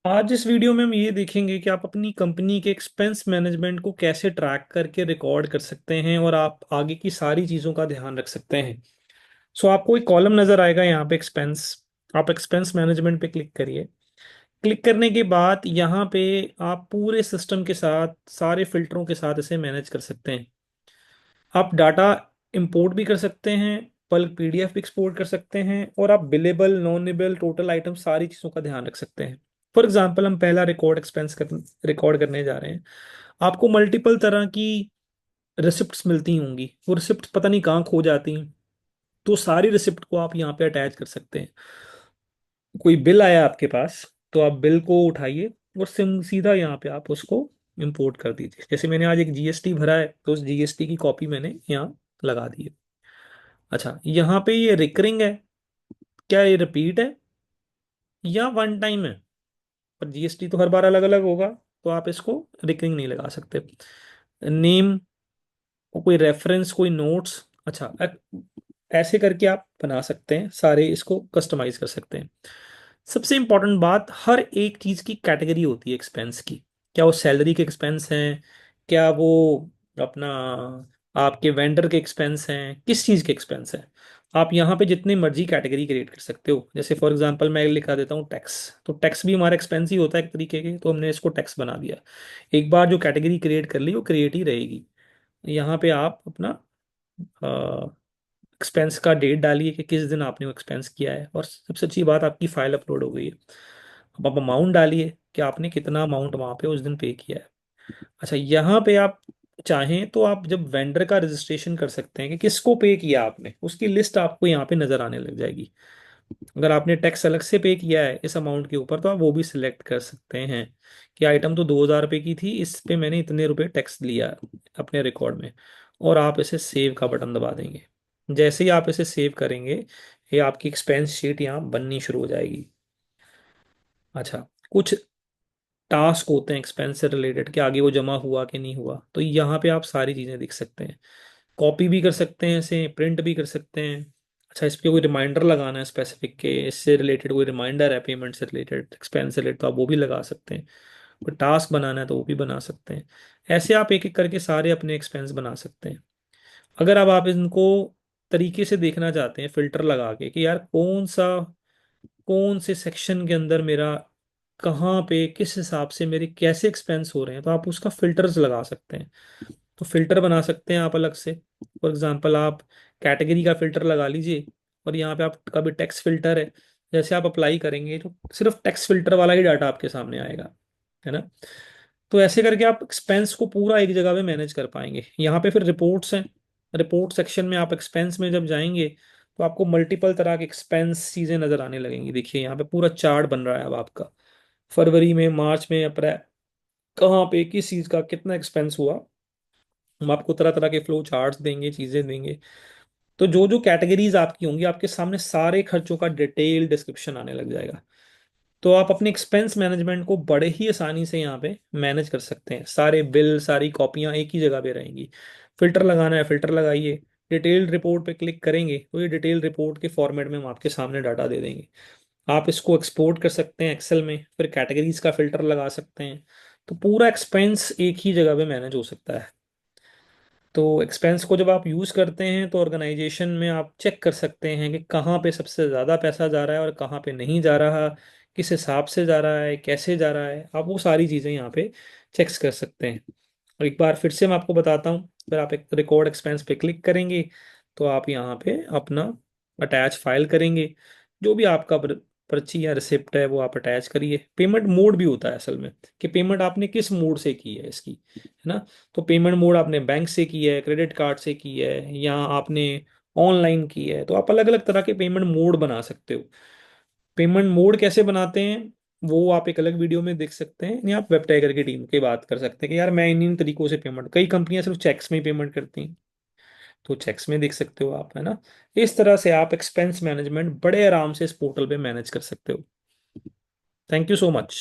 आज इस वीडियो में हम ये देखेंगे कि आप अपनी कंपनी के एक्सपेंस मैनेजमेंट को कैसे ट्रैक करके रिकॉर्ड कर सकते हैं और आप आगे की सारी चीज़ों का ध्यान रख सकते हैं। सो आपको एक कॉलम नज़र आएगा यहाँ पे एक्सपेंस। आप एक्सपेंस मैनेजमेंट पे क्लिक करिए। क्लिक करने के बाद यहाँ पे आप पूरे सिस्टम के साथ सारे फिल्टरों के साथ इसे मैनेज कर सकते हैं। आप डाटा इंपोर्ट भी कर सकते हैं, बल्क पीडीएफ भी एक्सपोर्ट कर सकते हैं, और आप billable non billable total item सारी चीज़ों का ध्यान रख सकते हैं। फॉर एग्जांपल हम पहला रिकॉर्ड करने जा रहे हैं। आपको मल्टीपल तरह की रिसिप्ट्स मिलती होंगी, वो रिसिप्ट पता नहीं कहाँ खो जाती हैं। तो सारी रिसिप्ट को आप यहाँ पे अटैच कर सकते हैं। कोई बिल आया आपके पास, तो आप बिल को उठाइए और सीधा यहाँ पे आप उसको इंपोर्ट कर दीजिए। जैसे मैंने आज एक जीएसटी भरा है, तो उस जीएसटी की कॉपी मैंने यहाँ लगा दी है। अच्छा, यहाँ पे ये रिकरिंग है, क्या ये रिपीट है या वन टाइम है? पर जीएसटी तो हर बार अलग अलग होगा, तो आप इसको रिकरिंग नहीं लगा सकते। नेम, कोई रेफरेंस, कोई नोट्स। अच्छा, ऐसे करके आप बना सकते हैं, सारे इसको कस्टमाइज कर सकते हैं। सबसे इंपॉर्टेंट बात, हर एक चीज की कैटेगरी होती है एक्सपेंस की। क्या वो सैलरी के एक्सपेंस हैं, क्या वो अपना आपके वेंडर के एक्सपेंस हैं, किस चीज के एक्सपेंस हैं? आप यहाँ पे जितनी मर्जी कैटेगरी क्रिएट कर सकते हो। जैसे फॉर एग्जांपल मैं लिखा देता हूँ टैक्स, तो टैक्स भी हमारा एक्सपेंस ही होता है एक तरीके के, तो हमने इसको टैक्स बना दिया। एक बार जो कैटेगरी क्रिएट कर ली वो क्रिएट ही रहेगी। यहाँ पे आप अपना एक्सपेंस का डेट डालिए कि किस दिन आपने वो एक्सपेंस किया है, और सबसे अच्छी बात, आपकी फाइल अपलोड हो गई है। अब आप अमाउंट डालिए कि आपने कितना अमाउंट वहाँ पे उस दिन पे किया है। अच्छा, यहाँ पे आप चाहें तो आप जब वेंडर का रजिस्ट्रेशन कर सकते हैं कि किसको पे किया आपने, उसकी लिस्ट आपको यहाँ पे नजर आने लग जाएगी। अगर आपने टैक्स अलग से पे किया है इस अमाउंट के ऊपर, तो आप वो भी सिलेक्ट कर सकते हैं कि आइटम तो 2,000 रुपये की थी, इस पे मैंने इतने रुपए टैक्स लिया अपने रिकॉर्ड में। और आप इसे सेव का बटन दबा देंगे। जैसे ही आप इसे सेव करेंगे, ये आपकी एक्सपेंस शीट यहाँ बननी शुरू हो जाएगी। अच्छा, कुछ टास्क होते हैं एक्सपेंस से रिलेटेड कि आगे वो जमा हुआ कि नहीं हुआ, तो यहाँ पे आप सारी चीज़ें देख सकते हैं। कॉपी भी कर सकते हैं, इसे प्रिंट भी कर सकते हैं। अच्छा, इस पे कोई रिमाइंडर लगाना है स्पेसिफिक के इससे रिलेटेड, कोई रिमाइंडर है पेमेंट से रिलेटेड, एक्सपेंस से रिलेटेड, तो आप वो भी लगा सकते हैं। कोई टास्क बनाना है तो वो भी बना सकते हैं। ऐसे आप एक एक करके सारे अपने एक्सपेंस बना सकते हैं। अगर अब आप इनको तरीके से देखना चाहते हैं फिल्टर लगा के कि यार कौन से सेक्शन के अंदर मेरा कहाँ पे किस हिसाब से मेरे कैसे एक्सपेंस हो रहे हैं, तो आप उसका फिल्टर्स लगा सकते हैं। तो फिल्टर बना सकते हैं आप अलग से। फॉर एग्जांपल आप कैटेगरी का फिल्टर लगा लीजिए, और यहाँ पे आपका भी टैक्स फिल्टर है। जैसे आप अप्लाई करेंगे तो सिर्फ टैक्स फिल्टर वाला ही डाटा आपके सामने आएगा, है ना? तो ऐसे करके आप एक्सपेंस को पूरा एक जगह पे मैनेज कर पाएंगे। यहाँ पे फिर रिपोर्ट्स हैं। रिपोर्ट सेक्शन में आप एक्सपेंस में जब जाएंगे, तो आपको मल्टीपल तरह के एक्सपेंस चीज़ें नज़र आने लगेंगी। देखिए यहाँ पे पूरा चार्ट बन रहा है अब आपका, फरवरी में, मार्च में, अप्रैल, कहाँ पे किस चीज़ का कितना एक्सपेंस हुआ। हम आपको तरह तरह के फ्लो चार्ट्स देंगे, चीज़ें देंगे। तो जो जो कैटेगरीज आपकी होंगी, आपके सामने सारे खर्चों का डिटेल डिस्क्रिप्शन आने लग जाएगा। तो आप अपने एक्सपेंस मैनेजमेंट को बड़े ही आसानी से यहाँ पे मैनेज कर सकते हैं। सारे बिल, सारी कॉपियाँ एक ही जगह पे रहेंगी। फिल्टर लगाना है, फिल्टर लगाइए। डिटेल रिपोर्ट पे क्लिक करेंगे तो ये डिटेल रिपोर्ट के फॉर्मेट में हम आपके सामने डाटा दे देंगे। आप इसको एक्सपोर्ट कर सकते हैं एक्सेल में, फिर कैटेगरीज का फिल्टर लगा सकते हैं। तो पूरा एक्सपेंस एक ही जगह पे मैनेज हो सकता है। तो एक्सपेंस को जब आप यूज़ करते हैं तो ऑर्गेनाइजेशन में आप चेक कर सकते हैं कि कहाँ पे सबसे ज़्यादा पैसा जा रहा है और कहाँ पे नहीं जा रहा, किस हिसाब से जा रहा है, कैसे जा रहा है। आप वो सारी चीज़ें यहाँ पे चेक्स कर सकते हैं। और एक बार फिर से मैं आपको बताता हूँ, फिर आप एक रिकॉर्ड एक्सपेंस पे क्लिक करेंगे, तो आप यहाँ पे अपना अटैच फाइल करेंगे। जो भी आपका पर्ची या रिसिप्ट है वो आप अटैच करिए। पेमेंट मोड भी होता है असल में, कि पेमेंट आपने किस मोड से की है इसकी, है ना? तो पेमेंट मोड आपने बैंक से की है, क्रेडिट कार्ड से की है, या आपने ऑनलाइन की है, तो आप अलग अलग तरह के पेमेंट मोड बना सकते हो। पेमेंट मोड कैसे बनाते हैं वो आप एक अलग वीडियो में देख सकते हैं, या आप वेब टाइगर की टीम की बात कर सकते हैं कि यार मैं इन इन तरीकों से पेमेंट, कई कंपनियां सिर्फ चेक्स में ही पेमेंट करती हैं, तो चेक्स में देख सकते हो आप, है ना? इस तरह से आप एक्सपेंस मैनेजमेंट बड़े आराम से इस पोर्टल पे मैनेज कर सकते हो। Thank you so much.